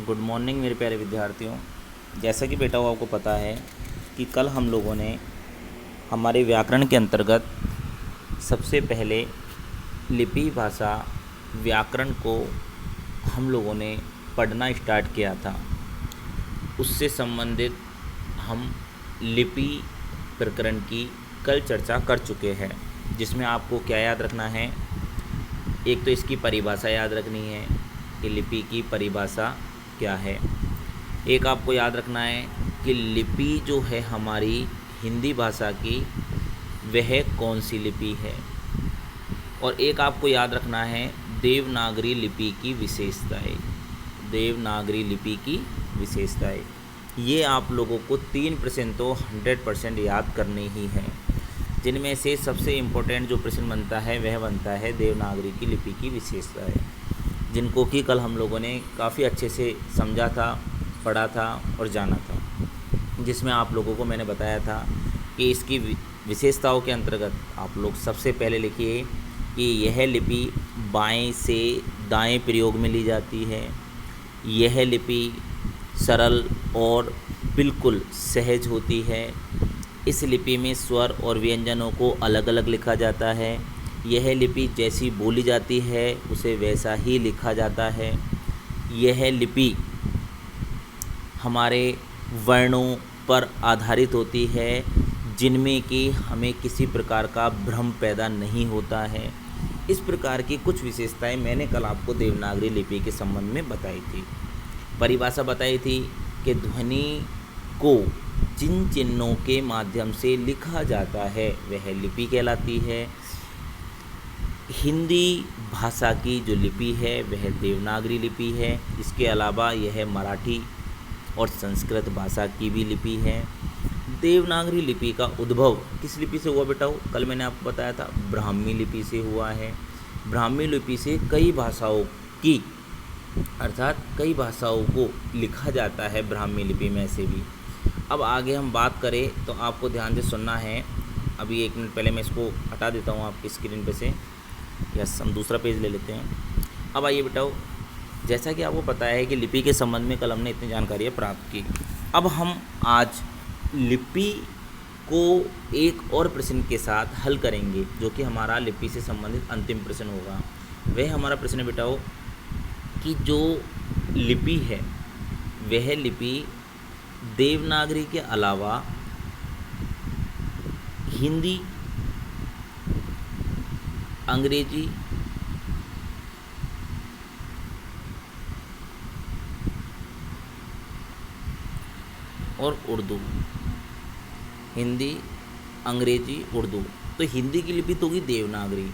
Good morning मेरे प्यारे विद्यार्थियों। जैसा कि बेटा वो आपको पता है कि कल हम लोगों ने हमारे व्याकरण के अंतर्गत सबसे पहले लिपि भाषा व्याकरण को हम लोगों ने पढ़ना स्टार्ट किया था। उससे संबंधित हम लिपि प्रकरण की कल चर्चा कर चुके हैं, जिसमें आपको क्या याद रखना है। एक तो इसकी परिभाषा याद रखनी है कि लिपि की परिभाषा क्या है। एक आपको याद रखना है कि लिपि जो है हमारी हिंदी भाषा की वह कौन सी लिपि है। और एक आपको याद रखना है देवनागरी लिपि की विशेषताएं। देवनागरी लिपि की विशेषताएं ये आप लोगों को 3 प्रश्न तो 100% याद करने ही हैं, जिनमें से सबसे इम्पोर्टेंट जो प्रश्न बनता है वह बनता है देवनागरी की लिपि की विशेषताएं, जिनको कि कल हम लोगों ने काफ़ी अच्छे से समझा था, पढ़ा था और जाना था। जिसमें आप लोगों को मैंने बताया था कि इसकी विशेषताओं के अंतर्गत आप लोग सबसे पहले लिखिए कि यह लिपि बाएं से दाएं प्रयोग में ली जाती है। यह लिपि सरल और बिल्कुल सहज होती है। इस लिपि में स्वर और व्यंजनों को अलग अलग लिखा जाता है। यह लिपि जैसी बोली जाती है उसे वैसा ही लिखा जाता है। यह लिपि हमारे वर्णों पर आधारित होती है, जिनमें कि हमें किसी प्रकार का भ्रम पैदा नहीं होता है। इस प्रकार की कुछ विशेषताएं मैंने कल आपको देवनागरी लिपि के संबंध में बताई थी। परिभाषा बताई थी कि ध्वनि को जिन चिन्हों के माध्यम से लिखा जाता है वह लिपि कहलाती है। हिंदी भाषा की जो लिपि है वह देवनागरी लिपि है। इसके अलावा यह मराठी और संस्कृत भाषा की भी लिपि है। देवनागरी लिपि का उद्भव किस लिपि से हुआ बेटा? कल मैंने आपको बताया था ब्राह्मी लिपि से हुआ है। ब्राह्मी लिपि से कई भाषाओं की अर्थात कई भाषाओं को लिखा जाता है ब्राह्मी लिपि में से भी। अब आगे हम बात करें तो आपको ध्यान से सुनना है। अभी 1 मिनट पहले मैं इसको हटा देता हूँ आपकी स्क्रीन पे से। यस, हम दूसरा पेज ले लेते हैं। अब आइए बेटाओ, जैसा कि आपको पता है कि लिपि के संबंध में कल हमने इतनी जानकारी प्राप्त की। अब हम आज लिपि को एक और प्रश्न के साथ हल करेंगे, जो कि हमारा लिपि से संबंधित अंतिम प्रश्न होगा। वह हमारा प्रश्न बेटाओ कि जो लिपि है वह लिपि देवनागरी के अलावा हिंदी, अंग्रेजी, और उर्दू, हिंदी, अंग्रेजी, उर्दू। तो हिंदी की लिपि तो होगी देवनागरी।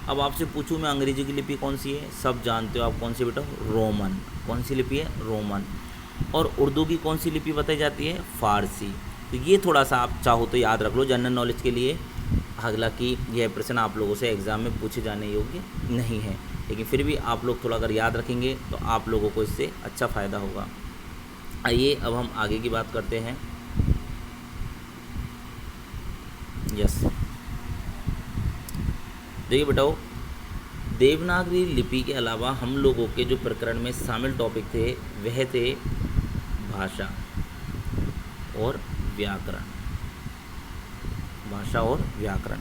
अब आपसे पूछूं मैं अंग्रेजी की लिपि कौन सी है? सब जानते हो आप कौन सी बेटा? रोमन। कौन सी लिपि है? रोमन। और उर्दू की कौन सी लिपि बताई जाती है? फारसी। तो ये थोड़ा सा आप चाहो तो याद रख लो जनरल नॉलेज के लिए। हालांकि यह प्रश्न आप लोगों से एग्ज़ाम में पूछे जाने योग्य नहीं है, लेकिन फिर भी आप लोग थोड़ा अगर याद रखेंगे तो आप लोगों को इससे अच्छा फ़ायदा होगा। आइए अब हम आगे की बात करते हैं। यस, देखिए बेटाओ, देवनागरी लिपि के अलावा हम लोगों के जो प्रकरण में शामिल टॉपिक थे वह थे भाषा और व्याकरण। भाषा और व्याकरण।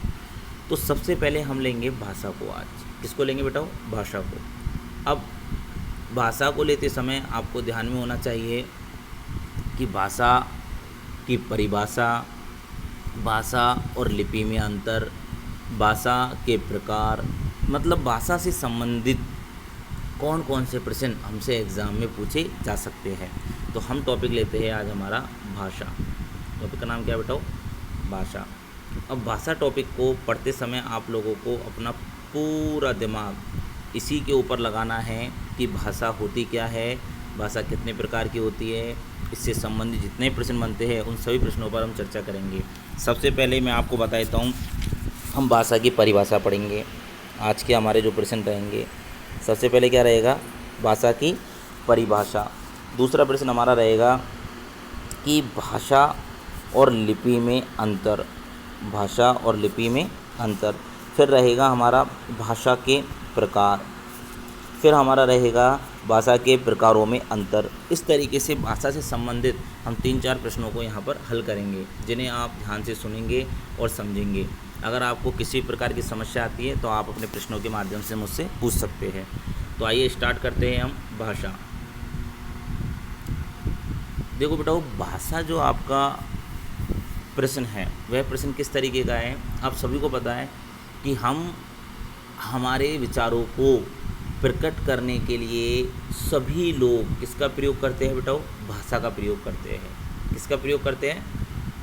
तो सबसे पहले हम लेंगे भाषा को। आज किसको लेंगे बेटाओ? भाषा को। अब भाषा को लेते समय आपको ध्यान में होना चाहिए कि भाषा की परिभाषा, भाषा और लिपि में अंतर, भाषा के प्रकार, मतलब भाषा से संबंधित कौन कौन से प्रश्न हमसे एग्ज़ाम में पूछे जा सकते हैं। तो हम टॉपिक लेते हैं आज हमारा भाषा। टॉपिक का नाम क्या बेटाओ? भाषा। अब भाषा टॉपिक को पढ़ते समय आप लोगों को अपना पूरा दिमाग इसी के ऊपर लगाना है कि भाषा होती क्या है, भाषा कितने प्रकार की होती है। इससे संबंधित जितने प्रश्न बनते हैं उन सभी प्रश्नों पर हम चर्चा करेंगे। सबसे पहले मैं आपको बता देता हूँ, हम भाषा की परिभाषा पढ़ेंगे। आज के हमारे जो प्रश्न रहेंगे, सबसे पहले क्या रहेगा? भाषा की परिभाषा। दूसरा प्रश्न हमारा रहेगा कि भाषा और लिपि में अंतर। भाषा और लिपि में अंतर। फिर रहेगा हमारा भाषा के प्रकार। फिर हमारा रहेगा भाषा के प्रकारों में अंतर। इस तरीके से भाषा से संबंधित हम 3-4 प्रश्नों को यहाँ पर हल करेंगे, जिन्हें आप ध्यान से सुनेंगे और समझेंगे। अगर आपको किसी प्रकार की समस्या आती है तो आप अपने प्रश्नों के माध्यम से मुझसे पूछ सकते हैं। तो आइए स्टार्ट करते हैं हम भाषा। देखो बेटा, भाषा जो आपका प्रश्न है वह प्रश्न किस तरीके का है। आप सभी को पता है कि हम हमारे विचारों को प्रकट करने के लिए सभी लोग किसका प्रयोग करते हैं बेटा, भाषा का प्रयोग करते हैं। किसका प्रयोग करते हैं,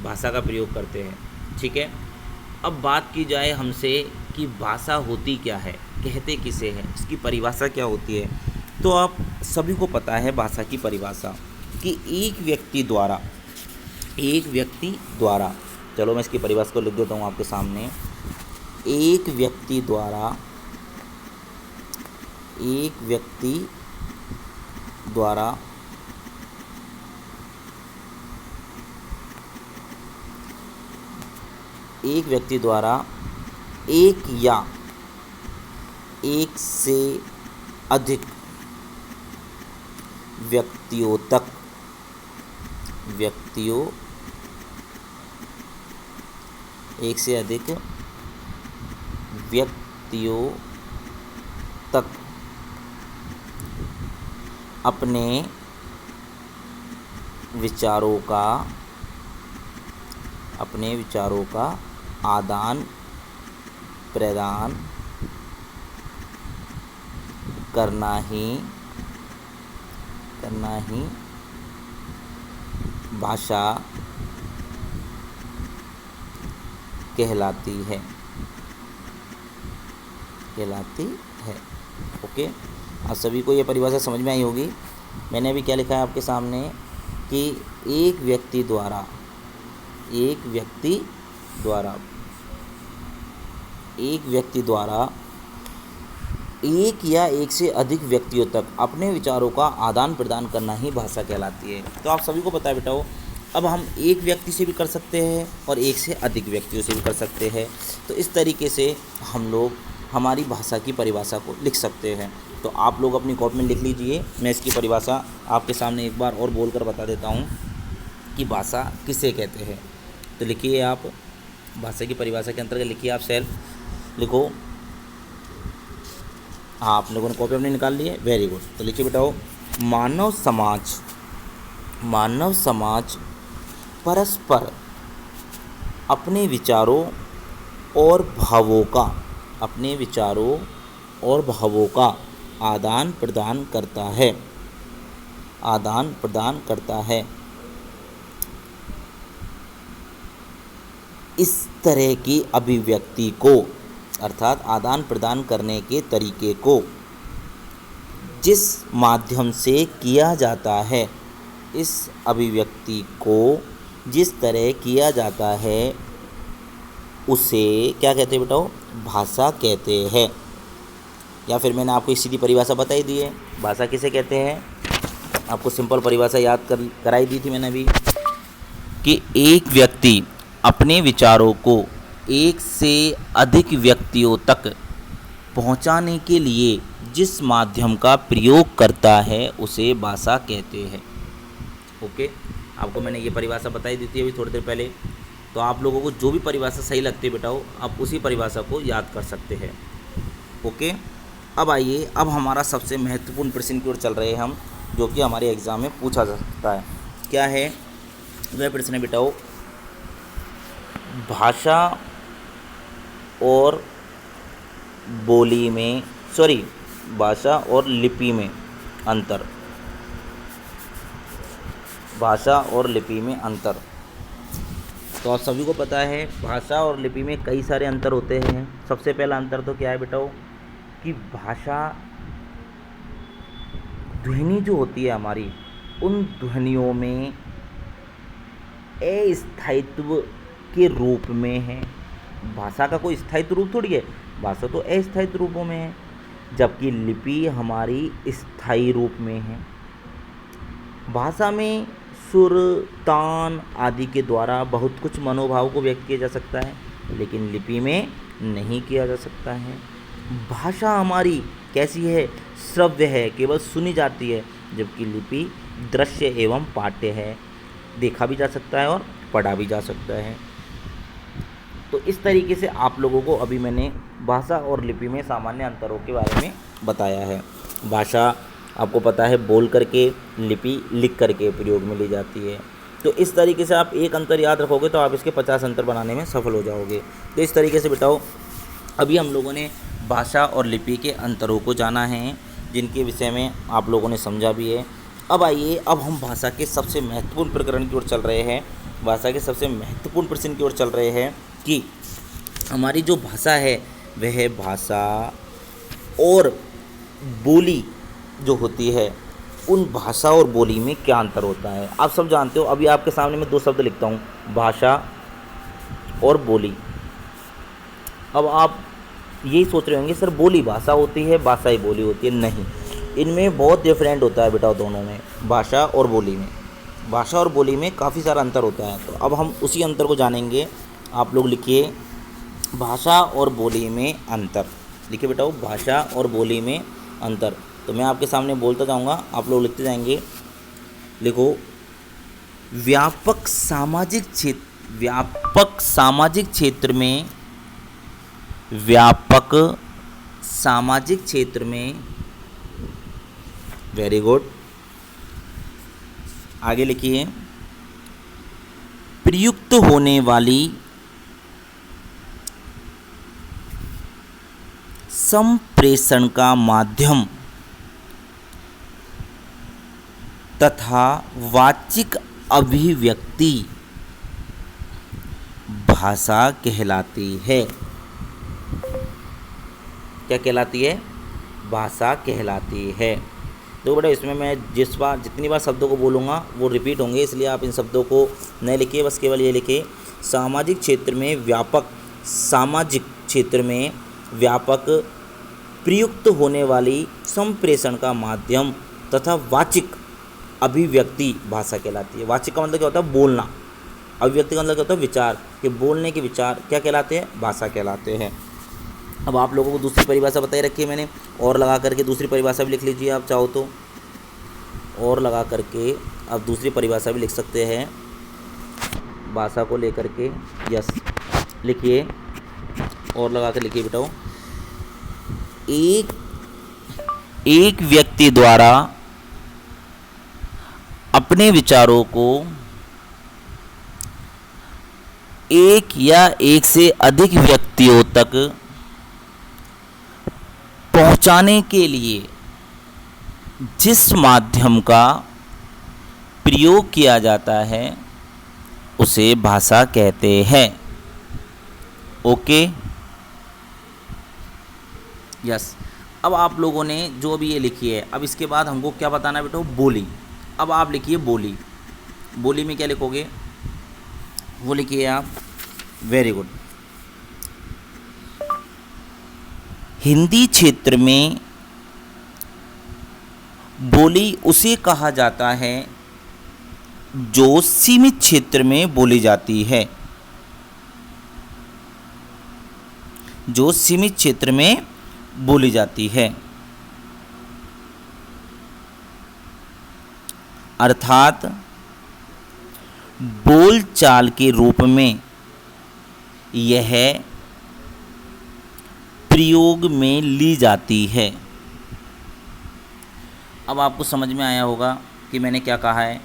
भाषा का प्रयोग करते हैं। ठीक है, अब बात की जाए हमसे कि भाषा होती क्या है, कहते किसे हैं, इसकी परिभाषा क्या होती है। तो आप सभी को पता है भाषा की परिभाषा कि एक व्यक्ति द्वारा, चलो मैं इसकी परिभाषा को लिख देता हूँ आपके सामने। एक व्यक्ति द्वारा एक व्यक्ति द्वारा एक या एक से अधिक व्यक्तियों तक अपने विचारों का आदान प्रदान करना ही भाषा कहलाती है। ओके, आप सभी को ये परिभाषा समझ में आई होगी। मैंने अभी क्या लिखा है आपके सामने कि एक व्यक्ति द्वारा एक या एक से अधिक व्यक्तियों तक अपने विचारों का आदान प्रदान करना ही भाषा कहलाती है। तो आप सभी को पता है बेटा, अब हम एक व्यक्ति से भी कर सकते हैं और एक से अधिक व्यक्तियों से भी कर सकते हैं। तो इस तरीके से हम लोग हमारी भाषा की परिभाषा को लिख सकते हैं। तो आप लोग अपनी कॉपी में लिख लीजिए। मैं इसकी परिभाषा आपके सामने एक बार और बोलकर बता देता हूँ कि भाषा किसे कहते हैं। तो लिखिए आप, भाषा की परिभाषा के अंतर्गत लिखिए आप सेल्फ लिखो। हाँ, आप लोगों ने कॉपी अपनी निकाल ली है, वेरी गुड। तो लिखिए बेटा, मानव समाज परस्पर अपने विचारों और भावों का आदान प्रदान करता है। इस तरह की अभिव्यक्ति को, अर्थात आदान प्रदान करने के तरीके को जिस माध्यम से किया जाता है, इस अभिव्यक्ति को जिस तरह किया जाता है उसे क्या कहते हैं बेटा, भाषा कहते हैं। या फिर मैंने आपको एक सीधी परिभाषा बताई दी है, भाषा किसे कहते हैं। आपको सिंपल परिभाषा याद कराई दी थी मैंने अभी कि एक व्यक्ति अपने विचारों को एक से अधिक व्यक्तियों तक पहुंचाने के लिए जिस माध्यम का प्रयोग करता है उसे भाषा कहते हैं। ओके, आपको मैंने ये परिभाषा बताई दी थी अभी थोड़ी देर पहले। तो आप लोगों को जो भी परिभाषा सही लगती है बेटा, आप उसी परिभाषा को याद कर सकते हैं। ओके, अब आइए, अब हमारा सबसे महत्वपूर्ण प्रश्न की ओर चल रहे हैं हम, जो कि हमारे एग्ज़ाम में पूछा जा सकता है। क्या है वह प्रश्न है बेटा, भाषा और लिपि में अंतर। तो आप सभी को पता है भाषा और लिपि में कई सारे अंतर होते हैं। सबसे पहला अंतर तो क्या है बेटा, कि भाषा ध्वनि जो होती है हमारी, उन ध्वनियों में अस्थायित्व के रूप में है। भाषा का कोई स्थायित्व रूप थोड़ी है, भाषा तो अस्थायित्व रूपों में है, जबकि लिपि हमारी स्थायी रूप में है। भाषा में सुर, तान आदि के द्वारा बहुत कुछ मनोभाव को व्यक्त किया जा सकता है, लेकिन लिपि में नहीं किया जा सकता है। भाषा हमारी कैसी है, श्रव्य है, केवल सुनी जाती है, जबकि लिपि दृश्य एवं पाठ्य है, देखा भी जा सकता है और पढ़ा भी जा सकता है। तो इस तरीके से आप लोगों को अभी मैंने भाषा और लिपि में सामान्य अंतरों के बारे में बताया है। भाषा आपको पता है बोल करके, लिपि लिख करके प्रयोग में ली जाती है। तो इस तरीके से आप एक अंतर याद रखोगे तो आप इसके 50 अंतर बनाने में सफल हो जाओगे। तो इस तरीके से बेटाओ अभी हम लोगों ने भाषा और लिपि के अंतरों को जाना है, जिनके विषय में आप लोगों ने समझा भी है। अब आइए, अब हम भाषा के सबसे महत्वपूर्ण प्रकरण की ओर चल रहे हैं। भाषा के सबसे महत्वपूर्ण प्रश्न की ओर चल रहे हैं कि हमारी जो भाषा है वह भाषा और बोली जो होती है, उन भाषा और बोली में क्या अंतर होता है। आप सब जानते हो। अभी आपके सामने मैं 2 शब्द लिखता हूँ, भाषा और बोली। अब आप यही सोच रहे होंगे सर बोली भाषा होती है, भाषा ही बोली होती है। नहीं, इनमें बहुत डिफरेंट होता है बेटा, दोनों में, भाषा और बोली में। भाषा और बोली में काफ़ी सारा अंतर होता है। तो अब हम उसी अंतर को जानेंगे। आप लोग लिखिए भाषा और बोली में अंतर। लिखिए बेटा भाषा और बोली में अंतर। तो मैं आपके सामने बोलता जाऊंगा, आप लोग लिखते जाएंगे। लिखो व्यापक सामाजिक क्षेत्र में वेरी गुड। आगे लिखिए प्रयुक्त होने वाली संप्रेषण का माध्यम तथा वाचिक अभिव्यक्ति भाषा कहलाती है। क्या कहलाती है? भाषा कहलाती है। तो बेटा इसमें मैं जितनी बार शब्दों को बोलूँगा वो रिपीट होंगे, इसलिए आप इन शब्दों को नहीं लिखिए, बस केवल ये लिखिए सामाजिक क्षेत्र में व्यापक प्रयुक्त होने वाली संप्रेषण का माध्यम तथा वाचिक अभिव्यक्ति भाषा कहलाती है। वाचिक का मतलब क्या होता है? बोलना। अभिव्यक्ति का मतलब क्या होता है? विचार। कि बोलने के विचार क्या कहलाते हैं? भाषा कहलाते हैं। अब आप लोगों को दूसरी परिभाषा बताई रखी है मैंने, और लगा करके दूसरी परिभाषा भी लिख लीजिए आप चाहो तो, और लगा करके आप दूसरी परिभाषा भी लिख सकते हैं भाषा को लेकर के। यस, लिखिए, और लगा कर लिखिए बेटा एक व्यक्ति द्वारा अपने विचारों को एक या एक से अधिक व्यक्तियों तक पहुंचाने के लिए जिस माध्यम का प्रयोग किया जाता है उसे भाषा कहते हैं। Okay, yes. अब आप लोगों ने जो भी ये लिखी है, अब इसके बाद हमको क्या बताना है बेटा? बोली। अब आप लिखिए बोली। बोली में क्या लिखोगे? वो लिखिए आप, वेरी गुड। हिंदी क्षेत्र में बोली उसे कहा जाता है जो सीमित क्षेत्र में बोली जाती है। जो सीमित क्षेत्र में बोली जाती है, अर्थात बोलचाल के रूप में यह प्रयोग में ली जाती है। अब आपको समझ में आया होगा कि मैंने क्या कहा है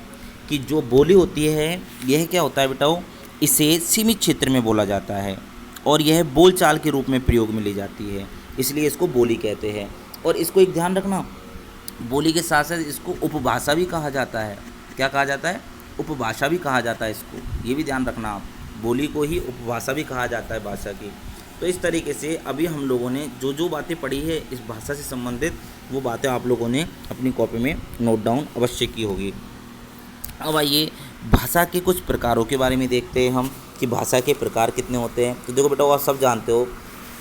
कि जो बोली होती है यह क्या होता है बेटाओ? इसे सीमित क्षेत्र में बोला जाता है और यह बोलचाल के रूप में प्रयोग में ली जाती है, इसलिए इसको बोली कहते हैं। और इसको एक ध्यान रखना, बोली के साथ साथ इसको उपभाषा भी कहा जाता है। क्या कहा जाता है? उपभाषा भी कहा जाता है इसको, ये भी ध्यान रखना आप। बोली को ही उपभाषा भी कहा जाता है भाषा की। तो इस तरीके से अभी हम लोगों ने जो जो बातें पढ़ी है इस भाषा से संबंधित, वो बातें आप लोगों ने अपनी कॉपी में नोट डाउन अवश्य की होगी। अब आइए भाषा के कुछ प्रकारों के बारे में देखते हैं हम कि भाषा के प्रकार कितने होते हैं। तो देखो बेटा, आप सब जानते हो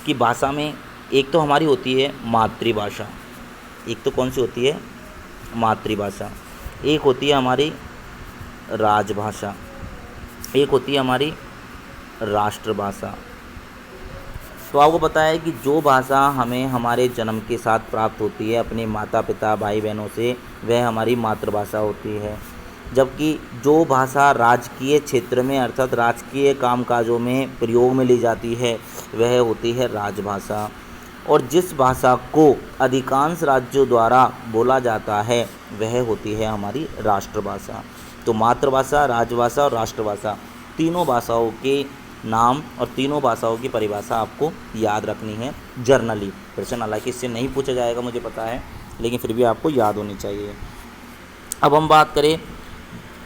कि भाषा में एक तो हमारी होती है मातृभाषा। एक तो कौन सी होती है? मातृभाषा। एक होती है हमारी राजभाषा। एक होती है हमारी राष्ट्रभाषा। तो आपको पता है कि जो भाषा हमें हमारे जन्म के साथ प्राप्त होती है अपने माता पिता भाई बहनों से, वह हमारी मातृभाषा होती है। जबकि जो भाषा राजकीय क्षेत्र में अर्थात राजकीय कामकाजों में प्रयोग में ली जाती है वह होती है राजभाषा। और जिस भाषा को अधिकांश राज्यों द्वारा बोला जाता है वह होती है हमारी राष्ट्रभाषा। तो मातृभाषा, राजभाषा और राष्ट्रभाषा, तीनों भाषाओं के नाम और तीनों भाषाओं की परिभाषा आपको याद रखनी है जर्नली। प्रश्न हालांकि इससे नहीं पूछा जाएगा मुझे पता है, लेकिन फिर भी आपको याद होनी चाहिए। अब हम बात करें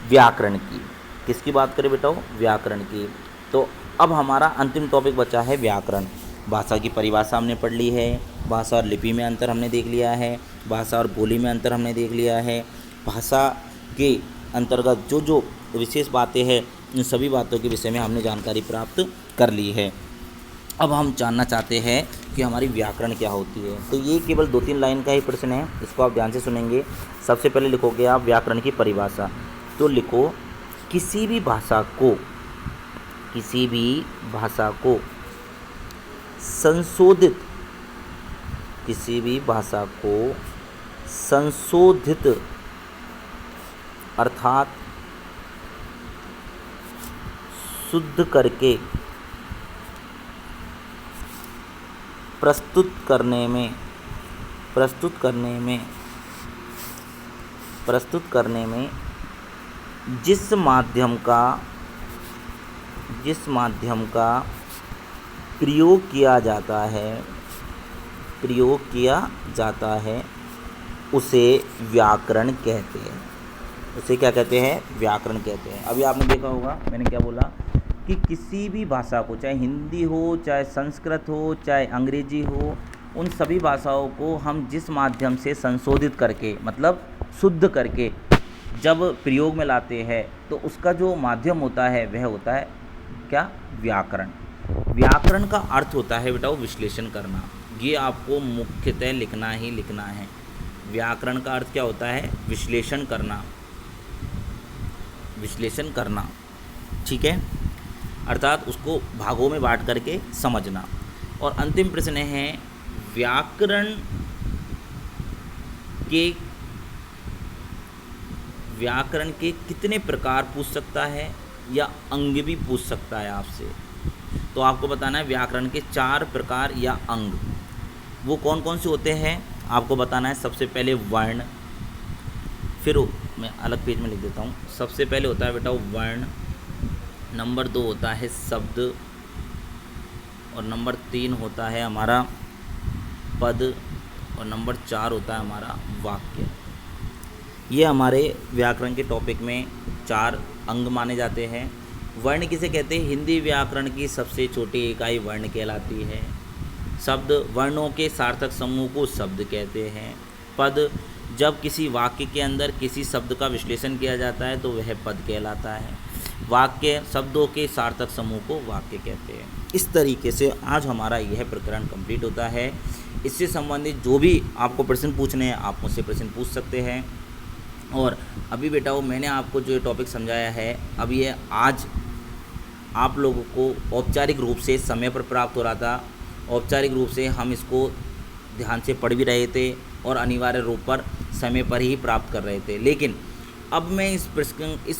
व्याकरण की। किसकी बात करें बेटा? व्याकरण की। तो अब हमारा अंतिम टॉपिक बचा है व्याकरण। भाषा की परिभाषा हमने पढ़ ली है, भाषा और लिपि में अंतर हमने देख लिया है, भाषा और बोली में अंतर हमने देख लिया है, भाषा के अंतर्गत जो जो विशेष बातें हैं इन सभी बातों के विषय में हमने जानकारी प्राप्त कर ली है। अब हम जानना चाहते हैं कि हमारी व्याकरण क्या होती है। तो ये केवल 2-3 लाइन का ही प्रश्न है, इसको आप ध्यान से सुनेंगे। सबसे पहले लिखोगे आप व्याकरण की परिभाषा। तो लिखो किसी भी भाषा को संशोधित, किसी भी भाषा को संशोधित अर्थात शुद्ध करके प्रस्तुत करने में जिस माध्यम का प्रयोग किया जाता है उसे व्याकरण कहते हैं। उसे क्या कहते हैं? व्याकरण कहते हैं। अभी आपने देखा होगा मैंने क्या बोला कि किसी भी भाषा को, चाहे हिंदी हो, चाहे संस्कृत हो, चाहे अंग्रेजी हो, उन सभी भाषाओं को हम जिस माध्यम से संशोधित करके मतलब शुद्ध करके जब प्रयोग में लाते हैं तो उसका जो माध्यम होता है वह होता है क्या? व्याकरण। व्याकरण का अर्थ होता है बेटा विश्लेषण करना। ये आपको मुख्यतः लिखना ही लिखना है। व्याकरण का अर्थ क्या होता है? विश्लेषण करना, ठीक है, अर्थात उसको भागों में बांट करके समझना। और अंतिम प्रश्न है व्याकरण के कितने प्रकार पूछ सकता है या अंग भी पूछ सकता है आपसे। तो आपको बताना है व्याकरण के 4 प्रकार या अंग। वो कौन कौन से होते हैं आपको बताना है। सबसे पहले वर्ण, फिर मैं अलग पेज में लिख देता हूँ। सबसे पहले होता है बेटा वर्ण, नंबर 2 होता है शब्द, और नंबर 3 होता है हमारा पद, और नंबर 4 होता है हमारा वाक्य। ये हमारे व्याकरण के टॉपिक में 4 अंग माने जाते हैं। वर्ण किसे कहते हैं? हिंदी व्याकरण की सबसे छोटी इकाई वर्ण कहलाती है। शब्द, वर्णों के सार्थक समूह को शब्द कहते हैं। पद, जब किसी वाक्य के अंदर किसी शब्द का विश्लेषण किया जाता है तो वह पद कहलाता है। वाक्य, शब्दों के सार्थक समूह को वाक्य कहते हैं। इस तरीके से आज हमारा यह प्रकरण कंप्लीट होता है। इससे संबंधित जो भी आपको प्रश्न पूछने हैं आप मुझसे प्रश्न पूछ सकते हैं। और अभी बेटा वो मैंने आपको जो टॉपिक समझाया है अब ये आज आप लोगों को औपचारिक रूप से समय पर प्राप्त हो रहा था। औपचारिक रूप से हम इसको ध्यान से पढ़ भी रहे थे और अनिवार्य रूप पर समय पर ही प्राप्त कर रहे थे। लेकिन अब मैं इस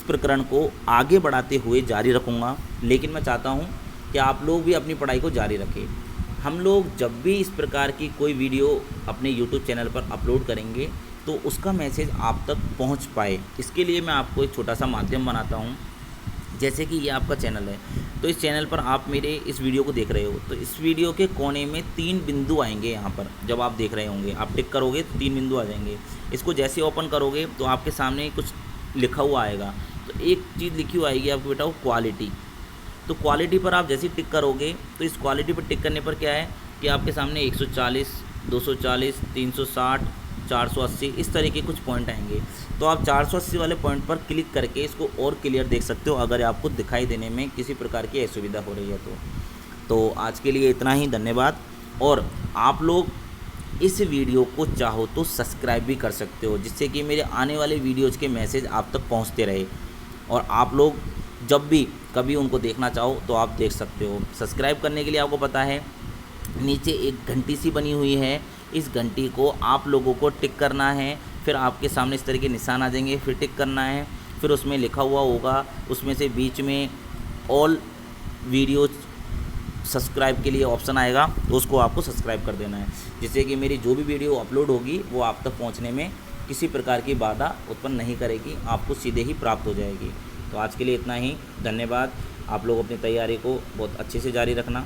प्रकरण को आगे बढ़ाते हुए जारी रखूँगा। लेकिन मैं चाहता हूँ कि आप लोग भी अपनी पढ़ाई को जारी रखें। हम लोग जब भी इस प्रकार की कोई वीडियो अपने YouTube चैनल पर अपलोड करेंगे तो उसका मैसेज आप तक पहुंच पाए, इसके लिए मैं आपको एक छोटा सा माध्यम बनाता हूं। जैसे कि ये आपका चैनल है, तो इस चैनल पर आप मेरे इस वीडियो को देख रहे हो, तो इस वीडियो के कोने में 3 बिंदु आएंगे। यहाँ पर जब आप देख रहे होंगे आप टिक करोगे तो 3 बिंदु आ जाएंगे। इसको जैसे ओपन करोगे तो आपके सामने कुछ लिखा हुआ आएगा। तो एक चीज़ लिखी हुई आएगी आपको बेटा वो क्वालिटी। तो क्वालिटी पर आप जैसे टिक करोगे तो इस क्वालिटी पर टिक करने पर क्या है कि आपके सामने 140, 240, 360, 480 इस तरह के कुछ पॉइंट आएंगे। तो आप 480 वाले पॉइंट पर क्लिक करके इसको और क्लियर देख सकते हो अगर आपको दिखाई देने में किसी प्रकार की असुविधा हो रही है तो आज के लिए इतना ही, धन्यवाद। और आप लोग इस वीडियो को चाहो तो सब्सक्राइब भी कर सकते हो, जिससे कि मेरे आने वाले वीडियोज़ के मैसेज आप तक पहुंचते रहे और आप लोग जब भी कभी उनको देखना चाहो तो आप देख सकते हो। सब्सक्राइब करने के लिए आपको पता है नीचे एक घंटी सी बनी हुई है, इस घंटी को आप लोगों को टिक करना है। फिर आपके सामने इस तरह के निशान आ जाएंगे, फिर टिक करना है। फिर उसमें लिखा हुआ होगा, उसमें से बीच में ऑल वीडियो सब्सक्राइब के लिए ऑप्शन आएगा, तो उसको आपको सब्सक्राइब कर देना है, जिससे कि मेरी जो भी वीडियो अपलोड होगी वो आप तक पहुंचने में किसी प्रकार की बाधा उत्पन्न नहीं करेगी, आपको सीधे ही प्राप्त हो जाएगी। तो आज के लिए इतना ही। धन्यवाद। आप लोग अपनी तैयारी को बहुत अच्छे से जारी रखना।